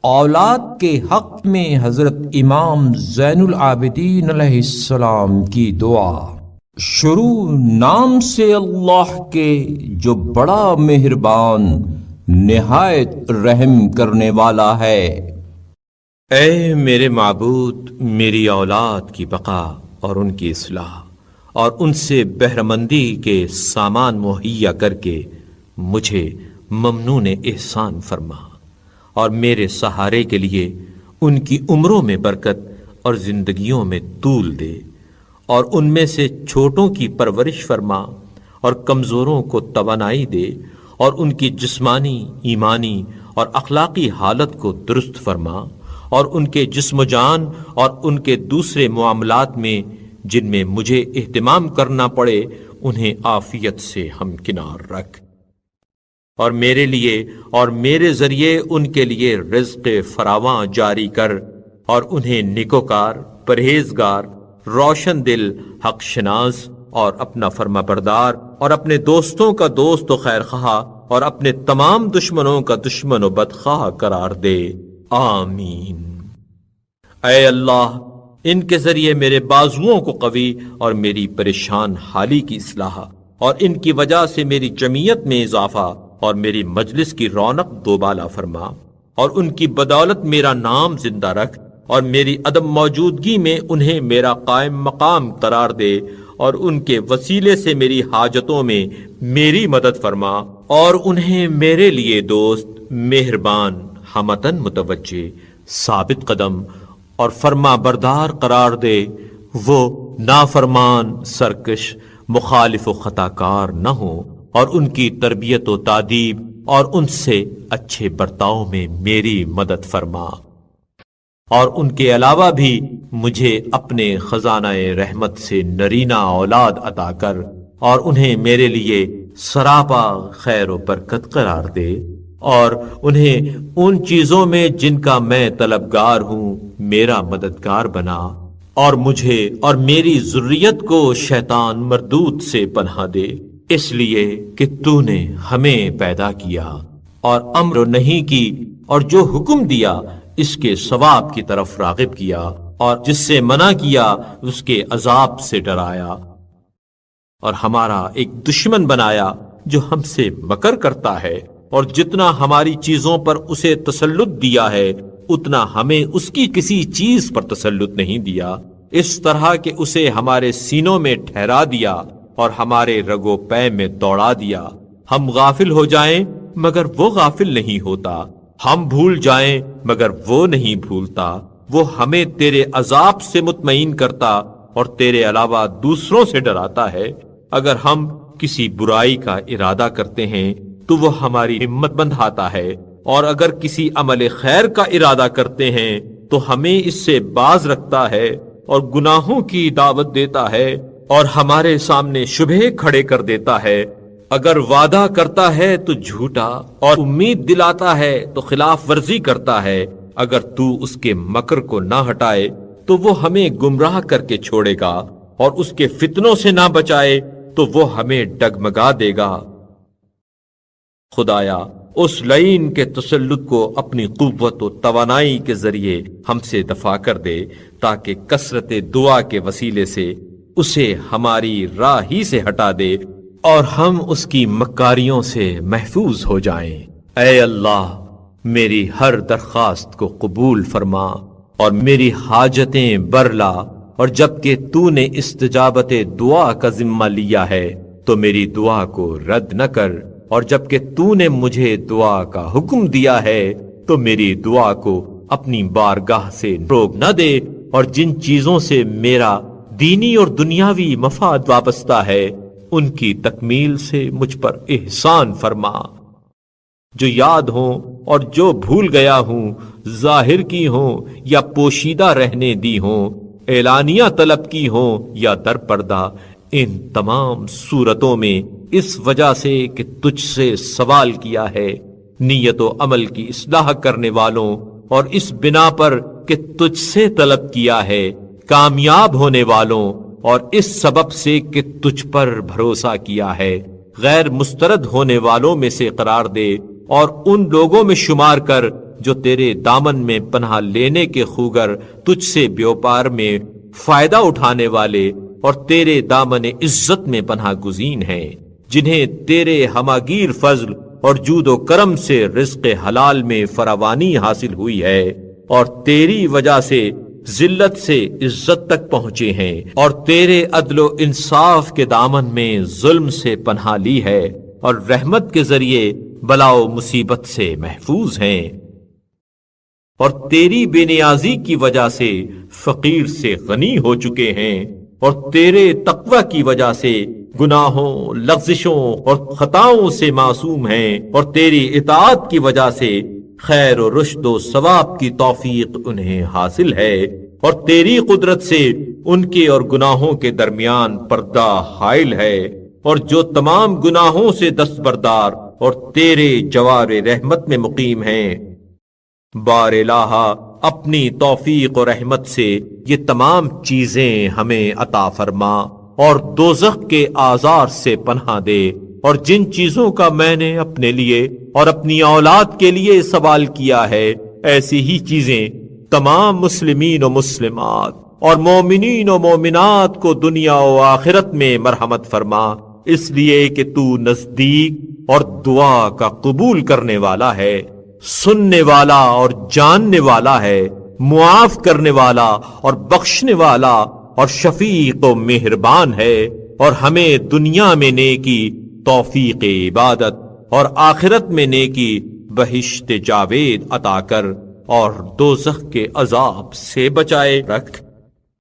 اولاد کے حق میں حضرت امام زین العابدین علیہ السلام کی دعا۔ شروع نام سے اللہ کے جو بڑا مہربان نہایت رحم کرنے والا ہے۔ اے میرے معبود، میری اولاد کی بقا اور ان کی اصلاح اور ان سے بہرمندی کے سامان مہیا کر کے مجھے ممنون احسان فرما، اور میرے سہارے کے لیے ان کی عمروں میں برکت اور زندگیوں میں طول دے، اور ان میں سے چھوٹوں کی پرورش فرما اور کمزوروں کو توانائی دے، اور ان کی جسمانی، ایمانی اور اخلاقی حالت کو درست فرما، اور ان کے جسم و جان اور ان کے دوسرے معاملات میں جن میں مجھے اہتمام کرنا پڑے انہیں عافیت سے ہمکنار رکھ، اور میرے لیے اور میرے ذریعے ان کے لیے رزق فراواں جاری کر، اور انہیں نیکوکار، پرہیزگار، روشن دل، حق شناس اور اپنا فرما بردار، اور اپنے دوستوں کا دوست و خیر خواہ اور اپنے تمام دشمنوں کا دشمن و بدخواہ قرار دے، آمین۔ اے اللہ، ان کے ذریعے میرے بازوؤں کو قوی اور میری پریشان حالی کی اصلاح، اور ان کی وجہ سے میری جمعیت میں اضافہ اور میری مجلس کی رونق دوبالا فرما، اور ان کی بدولت میرا نام زندہ رکھ، اور میری عدم موجودگی میں انہیں میرا قائم مقام قرار دے، اور ان کے وسیلے سے میری حاجتوں میں میری مدد فرما، اور انہیں میرے لیے دوست، مہربان، ہمتن متوجہ، ثابت قدم اور فرما بردار قرار دے، وہ نافرمان، سرکش، مخالف و خطا کار نہ ہو، اور ان کی تربیت و تادیب اور ان سے اچھے برتاؤ میں میری مدد فرما، اور ان کے علاوہ بھی مجھے اپنے خزانہ رحمت سے نرینہ اولاد عطا کر، اور انہیں میرے لیے سراپا خیر و برکت قرار دے، اور انہیں ان چیزوں میں جن کا میں طلبگار ہوں میرا مددگار بنا، اور مجھے اور میری ذریت کو شیطان مردود سے پناہ دے، اس لیے کہ تو نے ہمیں پیدا کیا اور امر نہیں کی، اور جو حکم دیا اس کے ثواب کی طرف راغب کیا، اور جس سے منع کیا اس کے عذاب سے ڈرایا، اور ہمارا ایک دشمن بنایا جو ہم سے مکر کرتا ہے، اور جتنا ہماری چیزوں پر اسے تسلط دیا ہے اتنا ہمیں اس کی کسی چیز پر تسلط نہیں دیا، اس طرح کہ اسے ہمارے سینوں میں ٹھہرا دیا اور ہمارے رگو پے میں دوڑا دیا۔ ہم غافل ہو جائیں مگر وہ غافل نہیں ہوتا، ہم بھول جائیں مگر وہ نہیں بھولتا، وہ ہمیں تیرے عذاب سے مطمئن کرتا اور تیرے علاوہ دوسروں سے ڈراتا ہے۔ اگر ہم کسی برائی کا ارادہ کرتے ہیں تو وہ ہماری ہمت بندھاتا ہے، اور اگر کسی عمل خیر کا ارادہ کرتے ہیں تو ہمیں اس سے باز رکھتا ہے، اور گناہوں کی دعوت دیتا ہے اور ہمارے سامنے شبہے کھڑے کر دیتا ہے۔ اگر وعدہ کرتا ہے تو جھوٹا، اور امید دلاتا ہے تو خلاف ورزی کرتا ہے۔ اگر تو اس کے مکر کو نہ ہٹائے تو وہ ہمیں گمراہ کر کے چھوڑے گا، اور اس کے فتنوں سے نہ بچائے تو وہ ہمیں ڈگمگا دے گا۔ خدایا، اس لعین کے تسلط کو اپنی قوت و توانائی کے ذریعے ہم سے دفع کر دے، تاکہ کثرت دعا کے وسیلے سے اسے ہماری راہ ہی سے ہٹا دے اور ہم اس کی مکاریوں سے محفوظ ہو جائیں۔ اے اللہ، میری ہر درخواست کو قبول فرما اور میری حاجتیں برلا، اور جبکہ تو نے استجابت دعا کا ذمہ لیا ہے تو میری دعا کو رد نہ کر، اور جبکہ تو نے مجھے دعا کا حکم دیا ہے تو میری دعا کو اپنی بارگاہ سے روک نہ دے، اور جن چیزوں سے میرا دینی اور دنیاوی مفاد وابستہ ہے ان کی تکمیل سے مجھ پر احسان فرما۔ جو یاد ہوں اور جو بھول گیا ہوں، ظاہر کی ہوں یا پوشیدہ رہنے دی ہوں، اعلانیہ طلب کی ہوں یا در پردہ، ان تمام صورتوں میں اس وجہ سے کہ تجھ سے سوال کیا ہے، نیت و عمل کی اصلاح کرنے والوں، اور اس بنا پر کہ تجھ سے طلب کیا ہے، کامیاب ہونے والوں، اور اس سبب سے کہ تجھ پر بھروسہ کیا ہے، غیر مسترد ہونے والوں میں سے قرار دے، اور ان لوگوں میں شمار کر جو تیرے دامن میں پناہ لینے کے خوگر تجھ سے بیوپار میں فائدہ اٹھانے والے اور تیرے دامن عزت میں پناہ گزین ہیں، جنہیں تیرے ہماگیر فضل اور جود و کرم سے رزق حلال میں فراوانی حاصل ہوئی ہے، اور تیری وجہ سے ذلت سے عزت تک پہنچے ہیں، اور تیرے عدل و انصاف کے دامن میں ظلم سے پناہ لی ہے، اور رحمت کے ذریعے بلا و مصیبت سے محفوظ ہیں، اور تیری بے نیازی کی وجہ سے فقیر سے غنی ہو چکے ہیں، اور تیرے تقوی کی وجہ سے گناہوں، لغزشوں اور خطاؤں سے معصوم ہیں، اور تیری اطاعت کی وجہ سے خیر و رشد و ثواب کی توفیق انہیں حاصل ہے، اور تیری قدرت سے ان کے اور گناہوں کے درمیان پردہ حائل ہے، اور جو تمام گناہوں سے دستبردار اور تیرے جوار رحمت میں مقیم ہیں۔ بار الہ اپنی توفیق و رحمت سے یہ تمام چیزیں ہمیں عطا فرما، اور دوزخ کے آزار سے پناہ دے، اور جن چیزوں کا میں نے اپنے لیے اور اپنی اولاد کے لیے سوال کیا ہے، ایسی ہی چیزیں تمام مسلمین و مسلمات اور مومنین و مومنات کو دنیا و آخرت میں مرحمت فرما، اس لیے کہ تو نزدیک اور دعا کا قبول کرنے والا ہے، سننے والا اور جاننے والا ہے، معاف کرنے والا اور بخشنے والا اور شفیق و مہربان ہے، اور ہمیں دنیا میں نیکی توفیق عبادت اور آخرت میں نیکی بہشت جاوید عطا کر، اور دوزخ کے عذاب سے بچائے رکھ۔